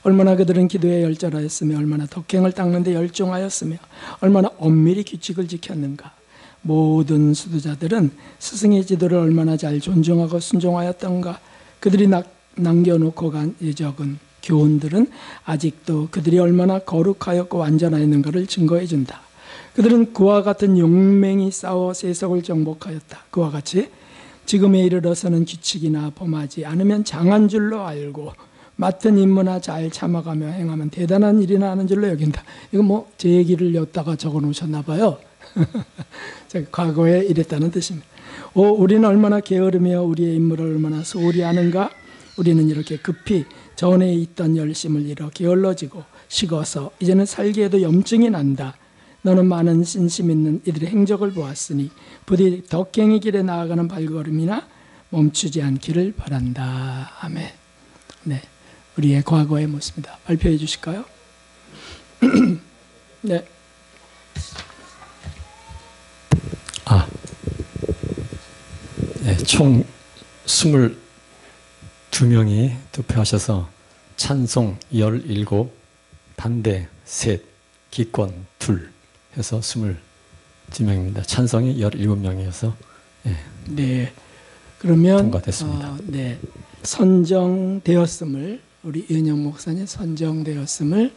얼마나 그들은 기도에 열절하였으며 얼마나 덕행을 닦는 데 열중하였으며 얼마나 엄밀히 규칙을 지켰는가. 모든 수도자들은 스승의 지도를 얼마나 잘 존중하고 순종하였던가. 그들이 남겨놓고 간 예적은 교훈들은 아직도 그들이 얼마나 거룩하였고 완전하였는가를 증거해 준다. 그들은 그와 같은 용맹히 싸워 세속을 정복하였다. 그와 같이 지금에 이르러서는 규칙이나 범하지 않으면 장한 줄로 알고 맡은 임무나 잘 참아가며 행하면 대단한 일이나 하는 줄로 여긴다. 이거 뭐 제 얘기를 엿다가 적어 놓으셨나 봐요. 제가 과거에 이랬다는 뜻입니다. 우리는 얼마나 게으르며 우리의 임무를 얼마나 소홀히 아는가. 우리는 이렇게 급히 전에 있던 열심을 잃어 게을러지고 식어서 이제는 살기에도 염증이 난다. 너는 많은 신심 있는 이들의 행적을 보았으니 부디 덕행의 길에 나아가는 발걸음이나 멈추지 않기를 바란다. 아멘. 네, 우리의 과거의 모습입니다. 발표해 주실까요? 네. 네, 총 22명이 투표하셔서 찬송 17, 반대 3, 기권 2 해서 22명입니다. 찬송이 17명이어서 네. 그러면 통과됐습니다. 네. 선정되었음을, 우리 이은영 목사님 선정되었음을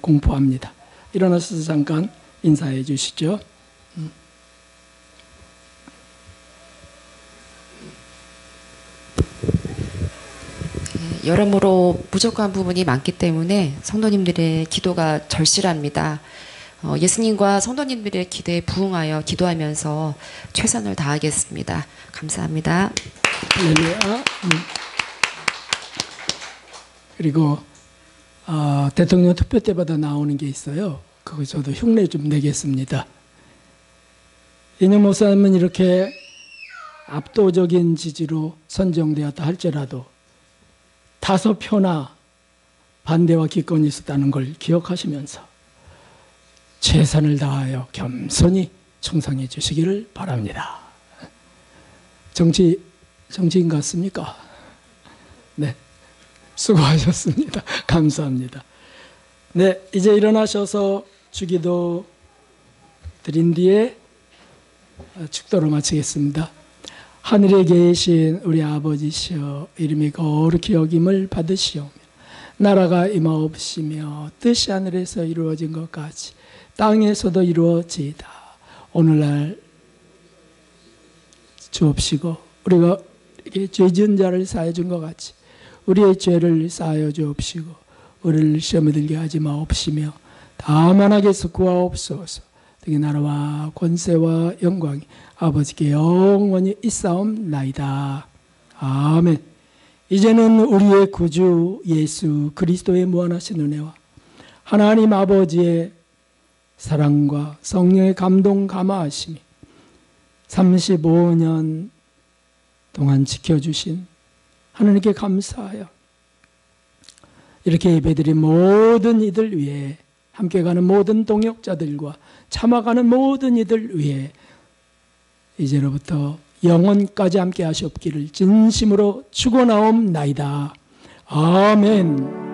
공포합니다. 일어나셔서 잠깐 인사해 주시죠. 여러모로 부족한 부분이 많기 때문에 성도님들의 기도가 절실합니다. 예수님과 성도님들의 기대에 부응하여 기도하면서 최선을 다하겠습니다. 감사합니다. 할렐루야. 그리고 대통령 투표 때마다 나오는 게 있어요. 그거 저도 흉내 좀 내겠습니다. 이념 목사님은 이렇게 압도적인 지지로 선정되었다 할지라도 5표나 반대와 기권이 있었다는 걸 기억하시면서 최선을 다하여 겸손히 충성해 주시기를 바랍니다. 정치인 같습니까? 네. 수고하셨습니다. 감사합니다. 네, 이제 일어나셔서 주기도 드린 뒤에 축도를 마치겠습니다. 하늘에 계신 우리 아버지시여, 이름이 거룩히 여김을 받으시오며 나라가 임하옵시며 뜻이 하늘에서 이루어진 것 같이 땅에서도 이루어지이다. 오늘날 주옵시고 우리가 죄 지은 자를 사하여 준 것 같이 우리의 죄를 사하여 주옵시고 우리를 시험에 들게 하지 마옵시며 다만 악에서 구하옵소서. 등의 나라와 권세와 영광이 아버지께 영원히 있사옵나이다. 아멘. 이제는 우리의 구주 예수 그리스도의 무한하신 은혜와 하나님 아버지의 사랑과 성령의 감동 감화하심이 35년 동안 지켜주신 하나님께 감사하여 이렇게 예배드린 모든 이들 위해 함께 가는 모든 동역자들과 참아가는 모든 이들 위해 이제로부터 영원까지 함께 하시옵기를 진심으로 축원하옵나이다. 아멘.